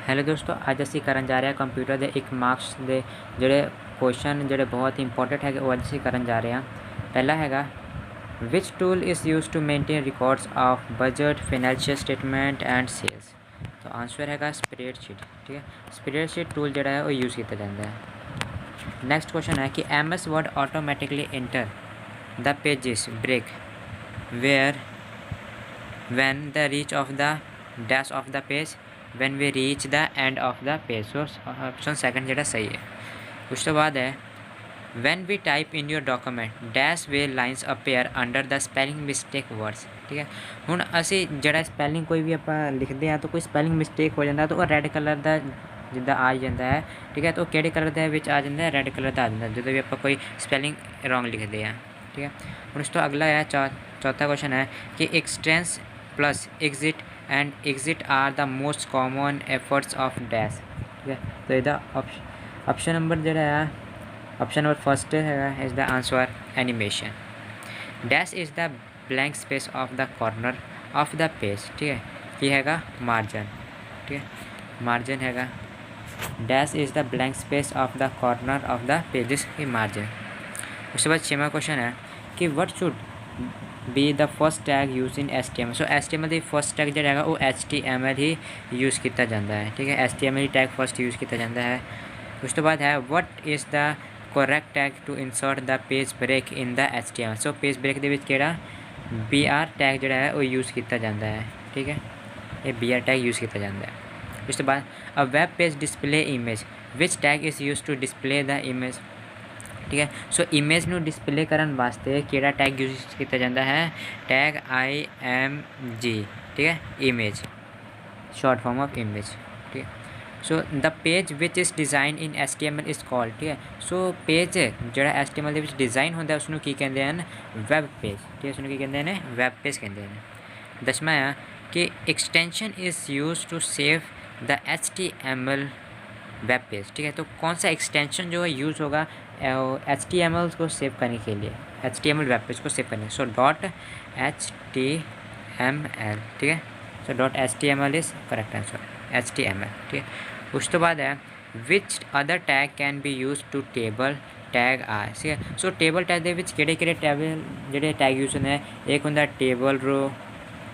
Hello दोस्तों, ਅੱਜ ਅਸੀਂ ਕਰਨ ਜਾ ਰਹੇ ਹਾਂ ਕੰਪਿਊਟਰ ਦੇ ਇੱਕ ਮਾਰਕਸ ਦੇ ਜਿਹੜੇ ਕੁਐਸਚਨ ਜਿਹੜੇ ਬਹੁਤ ਇੰਪੋਰਟੈਂਟ ਹੈਗੇ ਉਹ ਅੱਜ ਅਸੀਂ ਕਰਨ ਜਾ ਰਹੇ ਹਾਂ। ਪਹਿਲਾ ਹੈਗਾ which tool is used to maintain records of budget, financial statement and sales। तो आंसर हैगा स्प्रेडशीट। ठीक है, स्प्रेडशीट टूल ਜਿਹੜਾ ਹੈ ਉਹ यूज़ ਕੀਤਾ ਜਾਂਦਾ है। नेक्स्ट क्वेश्चन है कि MS Word automatically enter the pages break where when the reach of the dash of the page when we reach the end of the page। so option second ਜਿਹੜਾ सही है। उस तो बाद है when we type in your document dash where lines appear under the spelling mistake words। ठीक है, ਹੁਣ ਅਸੀਂ ਜਿਹੜਾ ਸਪੈਲਿੰਗ ਕੋਈ ਵੀ ਆਪਾਂ ਲਿਖਦੇ ਹਾਂ ਤਾਂ ਕੋਈ ਸਪੈਲਿੰਗ ਮਿਸਟੇਕ ਹੋ ਜਾਂਦਾ ਤਾਂ ਉਹ ਰੈੱਡ ਕਲਰ ਦਾ ਜਿੱਦਾਂ ਆ ਜਾਂਦਾ ਹੈ। ਠੀਕ ਹੈ, ਤਾਂ ਉਹ ਕਿਹੜੇ ਕਲਰ ਦੇ ਵਿੱਚ ਆ ਜਾਂਦਾ ਹੈ? ਰੈੱਡ ਕਲਰ ਦਾ ਆ ਜਾਂਦਾ ਜਦੋਂ ਵੀ ਆਪਾਂ ਕੋਈ ਸਪੈਲਿੰਗ ਰੋਂਗ ਲਿਖਦੇ ਹਾਂ। ठीक है, ਹੁਣ ਇਸ ਤੋਂ ਅਗਲਾ ਹੈ चौथा क्वेश्चन है कि extends plus exit and exit are the most common efforts of dash. ठीक है, तो ਇਹਦਾ ऑप्शन नंबर ਜਿਹੜਾ ਹੈ ऑप्शन नंबर फर्स्ट है is the answer animation. Dash is the blank space of the corner of the page. ठीक है, ये हैगा मार्जिन। ठीक है, मार्जिन हैगा dash is the blank space of the corner of the pages की margin. उसके बाद 6वां क्वेश्चन है कि what should be the first tag use in HTML। So HTML the first tag ਜਿਹੜਾ ਹੈਗਾ ਉਹ HTML ही यूज़ ਕੀਤਾ ਜਾਂਦਾ ਹੈ। ठीक है, HTML ही टैग फर्स्ट यूज़ ਕੀਤਾ ਜਾਂਦਾ ਹੈ। ਉਸ ਤੋਂ ਬਾਅਦ ਹੈ what is the correct tag to insert the page break in the HTML। So page break ਦੇ ਵਿੱਚ ਕਿਹੜਾ BR ਟੈਗ ਜਿਹੜਾ ਹੈ ਉਹ यूज़ ਕੀਤਾ ਜਾਂਦਾ ਹੈ। ਠੀਕ ਹੈ, ਇਹ BR ਟੈਗ यूज़ ਕੀਤਾ ਜਾਂਦਾ ਹੈ। ਉਸ ਤੋਂ ਬਾਅਦ a web page display image which tag is used to display the image। ठीक है, सो इमेज ਨੂੰ ਡਿਸਪਲੇ ਕਰਨ ਵਾਸਤੇ ਕਿਹੜਾ ਟੈਗ ਯੂਜ਼ ਕੀਤਾ ਜਾਂਦਾ ਹੈ? Tag IMG। ठीक है, image short form of image. ठीक है, so the page which is design in HTML is called. ठीक है, सो पेज ਜਿਹੜਾ HTML ਦੇ ਵਿੱਚ ਡਿਜ਼ਾਈਨ ਹੁੰਦਾ ਉਸਨੂੰ ਕੀ ਕਹਿੰਦੇ ਹਨ? Web page. ਠੀਕ ਹੈ, ਉਸਨੂੰ ਕੀ ਕਹਿੰਦੇ ਨੇ? ਵੈਬ ਪੇਜ ਕਹਿੰਦੇ ਨੇ। 10ਵਾਂ ਹੈ कि extension is use to save the HTML web page. ठीक है, तो कौन सा एक्सटेंशन जो है यूज़ होगा HTML को सेव करने के लिए, HTML वेब पेज को सेव करने। So .html। ठीक है, so .html is correct answer HTML। ठीक है, उस तो बाद है which other tag can be use to table tag are. ठीक है, सो टेबल टैग ਦੇ ਵਿੱਚ ਕਿਹੜੇ ਟੈਬਲ ਜਿਹੜੇ ਟੈਗ ਯੂਜ਼ ਹੁੰਦੇ ਨੇ? ਇੱਕ ਹੁੰਦਾ ਟੇਬਲ रो।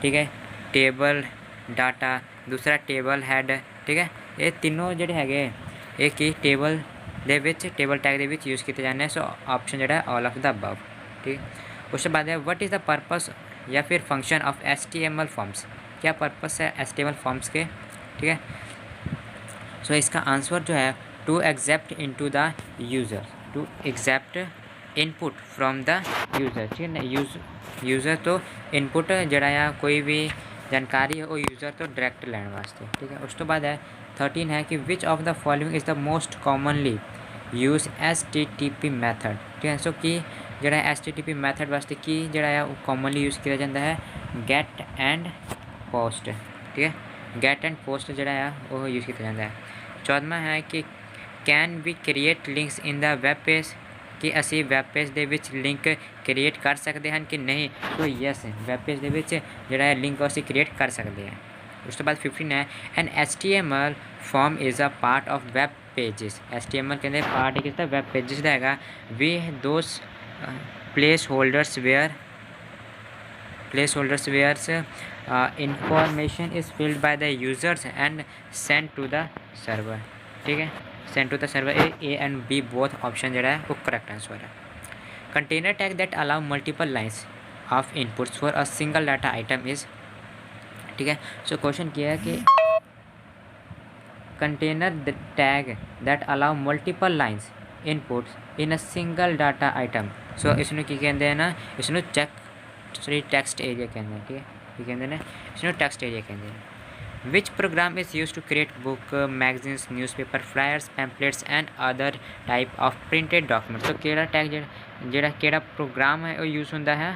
ठीक है, ਟੇਬਲ ਡਾਟਾ, ਦੂਸਰਾ ਟੇਬਲ ਹੈਡ। ठीक है, ਇਹ ਤਿੰਨੋਂ ਜਿਹੜੇ ਹੈਗੇ ਇਹ ਕੀ ਟੇਬਲ ਦੇ ਵਿੱਚ ਟੇਬਲ ਟੈਗ ਦੇ ਵਿੱਚ ਯੂਜ਼ ਕੀਤੇ ਜਾਂਦੇ। ਸੋ ਆਪਸ਼ਨ ਜਿਹੜਾ ਆਲ ਆਫ ਦ ਅਬਵ। ठीक, उसके बाद है व्हाट इज़ द पर्पस या फिर फंक्शन ऑफ HTML फॉर्म्स। क्या पर्पस है HTML फॉर्म्स के? ठीक है, सो इसका आंसर जो है to accept into the user, to accept input from the user. ठीक है ना, यूज़र तो इनपुट जड़ा आ कोई भी जानकारी है वो यूज़र तो डायरैक्ट लैन वास्ते। ठीक है, उस तो बाद है 13 है कि which of the following is the most commonly use HTTP method. ठीक है, सो कि जड़ा HTTP मैथड वास्ते की जड़ा है वो कॉमनली यूज़ किया जाता है? Get and post. ठीक है, गेट एंड पोस्ट जड़ा है वो यूज़ किया जाता है। 14वां है कि can we create links in the web page. कि असी वैब पेज ਦੇ ਵਿੱਚ ਲਿੰਕ ਕ੍ਰੀਏਟ ਕਰ ਸਕਦੇ ਹਨ ਕਿ ਨਹੀਂ? तो यस, ਵੈਬ पेज ਦੇ ਵਿੱਚ ਜਿਹੜਾ ਹੈ ਲਿੰਕ ਅਸੀਂ ਕ੍ਰੀਏਟ ਕਰ ਸਕਦੇ ਹਾਂ। ਉਸ ਤੋਂ ਬਾਅਦ 15 ਹੈ an HTML form is a part of web pages. HTML ਕਹਿੰਦੇ ਪਾਰਟ ਇੱਕ ਤਾਂ ਵੈਬ पेजेस ਦਾ ਹੈਗਾ। ਵੀ those placeholders where's information is filled by the users and send to the server. ठीक है, send to the server. A and B both option जरा है वो करेक्ट आंसर है। Container tag that allow multiple lines of inputs for a single data item is. ठीक है, so question किया है कि container tag that allow multiple lines inputs in a single data item. So इसनों की कहते हैं ना, इसनों टेक्स्ट एरिया कहते हैं। ठीक है, ये कहते हैं इसनों टेक्स्ट एरिया कहते हैं। Which program is use to create book, magazines, newspaper, flyers, pamphlets and other type of printed document. तो केड़ा टैग जेड़ा केड़ा प्रोग्राम है वो यूज़ होता है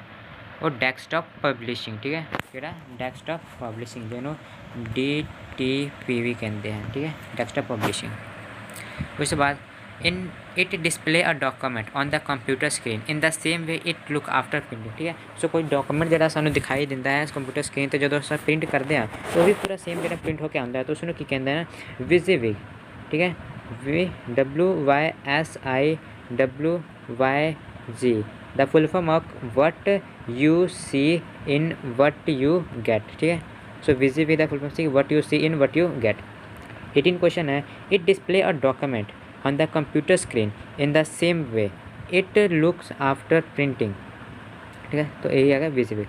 वो डेस्कटॉप पब्लिशिंग। ठीक है, केड़ा डेस्कटॉप पब्लिशिंग जिन्हों DTPV कहते हैं। ठीक है, डेस्कटॉप पब्लिशिंग। उसके बाद in it display a document on the computer screen in the same way it look after printing, ठीक है। सो कोई डॉक्यूमेंट जो सानू दिखाई दिंदा है कंप्यूटर स्क्रीन ते जो अस प्रिंट करते हैं तो भी पूरा सेम जो प्रिंट होकर आता है तो उसनू की कहते हैं विजिबल, ठीक है। WYSIWYG the full form of what you see in what you get, ठीक है। So visible the full form see what you see in what you get. 18 question है it display a document on the computer screen in the same way it looks after printing, ठीक है। तो यही आएगा visible.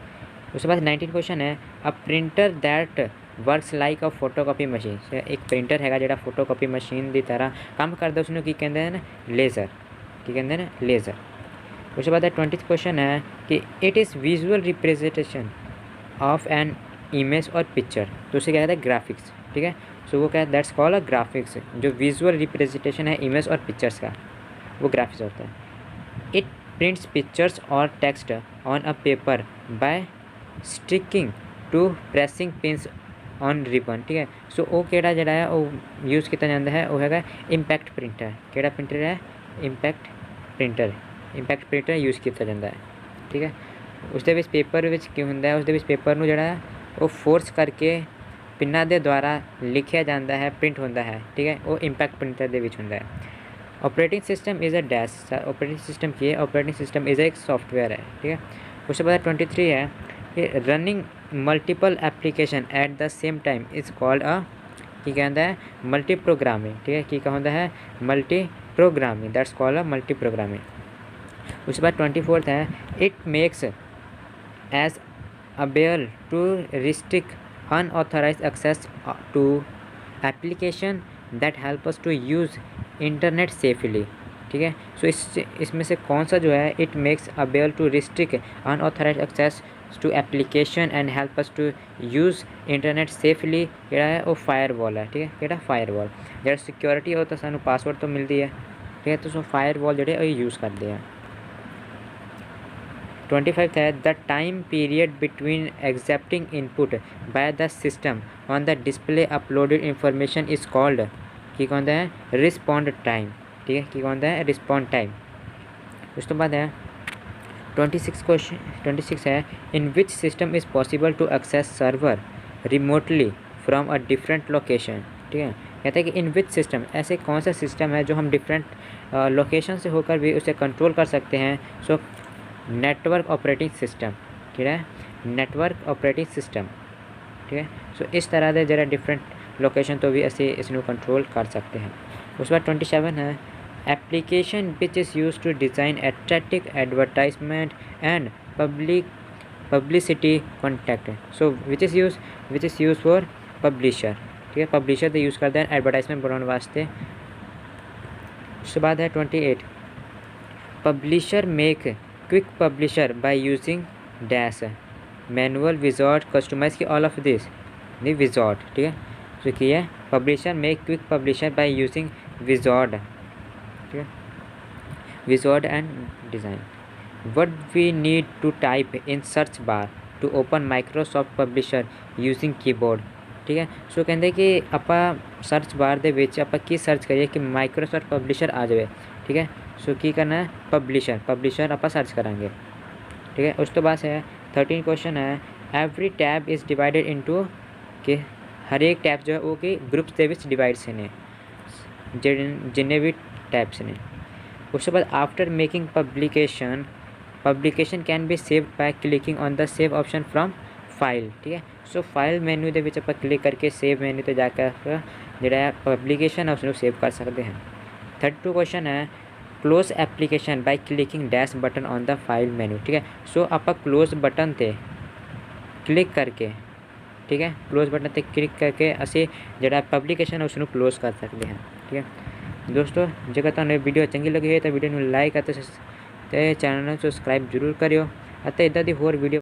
उसके बाद 19 question है a printer that works like a photocopy machine, एक प्रिंटर है जो फोटोकॉपी मशीन की तरह काम करता उसनू की कहते हैं ना लेज़र, की कहते हैं ना लेज़र। उसके बाद 20 क्वेश्चन है कि it is visual representation of an image और पिक्चर, तो उसे क्या कहते हैं ग्राफिक्स, ठीक है। सो वो क्या है दैट्स कॉल्ड अ ग्राफिक्स, जो विजुअल रिप्रेजेंटेशन है इमेज और पिक्चर्स का वो ग्राफिक्स होता है। इट प्रिंट्स पिक्चर्स और text on a paper by sticking to pressing pins on ribbon, ठीक है। सो वो केड़ा जड़ा है वो यूज़ किया जाता है वो है इंपैक्ट प्रिंटर, केड़ा प्रिंटर है इंपैक्ट प्रिंटर यूज़ किया जाता है, ठीक है। उसके विच पेपर विच की हुंदा है उसके विच पेपर नू जड़ा है वो फोर्स करके पिन्ना दे द्वारा लिखा जाता है प्रिंट होता है, ठीक है। वो इंपैक्ट प्रिंटर दे विच हुंदा है। Operating system is a dash, operating system की है ऑपरेटिंग सिस्टम इज़ एक सॉफ्टवेयर है, ठीक है। उसके बाद 23 है कि running multiple application at the same time is called a की कहता है मल्टी प्रोग्रामिंग, ठीक है। की कहता है multi programming that's called a multi programming. उसके बाद 24 है it makes as aware to restrict unauthorized access to application that help us to use internet safely, ठीक है। सो इसमें से कौन सा जो है it makes aware to restrict unauthorise access to application and help us to use internet safely केड़ा है वो फायरवॉल है, ठीक है। केड़ा फायरवॉल जो सिक्योरिटी हो तो सानू पासवर्ड तो मिलती है, ठीक है। तो सो फायरवॉल जो यूज़ करते हैं। 25 है the time period between accepting input by the system on the display uploaded information is called की कहते हैं रिस्पॉन्ड टाइम, ठीक है। की कहते हैं रिस्पॉन्ड टाइम। उस तो बाद है 26 क्वेश्चन 26 है in which system is possible to access server remotely from a different location, ठीक है। कहते हैं कि इन विच सिस्टम ऐसे कौन सा सिस्टम है जो हम डिफरेंट लोकेशन से होकर भी उसे कंट्रोल कर सकते हैं। सो नेटवर्क ऑपरेटिंग सिस्टम, ठीक है। नेटवर्क ऑपरेटिंग सिस्टम, ठीक है। सो इस तरह के जरा डिफरेंट लोकेशन तो भी असी इसनू कंट्रोल कर सकते हैं। उसके बाद 27 है application which is use to design aesthetic advertisement and publicity contact. So which is use for publisher, ठीक है। पब्लिशर तो यूज़ करते हैं एडवर्टाइजमेंट बनाने वास्ते। उसके बाद है 28 publisher make quick publisher by using dash manual wizard customize की ऑल ऑफ दिस नहीं विजॉर्ड, ठीक है। तो की है publisher make quick publisher by using wizard, ठीक है। Wizard and design what we need to type in search bar to open Microsoft publisher using keyboard, ठीक है। सो कहते कि आपां सर्च बार दे विच आपां की सर्च करिए कि माइक्रोसॉफ्ट पब्लिशर आ जाए, ठीक है। सो की करना है पब्लिशर आप सर्च करांगे, ठीक है। उस तो बाद है 13 क्वेश्चन है every tab is divided into कि हर एक टैब जो है वो कि ग्रुप्स के विच डिवाइड से ने जिन्ने भी टैब्स ने। उसके बाद after making publication can be saved by clicking on the save option from file, ठीक है। सो फाइल मैन्यू के विच आप क्लिक करके सेव मैन्यू तो जाकर जो पब्लिकेशन है उसको सेव कर सकते हैं। 32 क्वेश्चन है close application by clicking dash button on the file menu, ठीक है। सो आप क्लोज बटन ते क्लिक करके, ठीक है, क्लोज बटन ते क्लिक करके असी जो पब्लिकेशन है उसको क्लोज कर सकते हैं, ठीक है। दोस्तों जेकर तुहानू वीडियो चंगी लगी है तो वीडियो को लाइक ते चैनल सब्सक्राइब जरूर करियो इदा दी होर वीडियो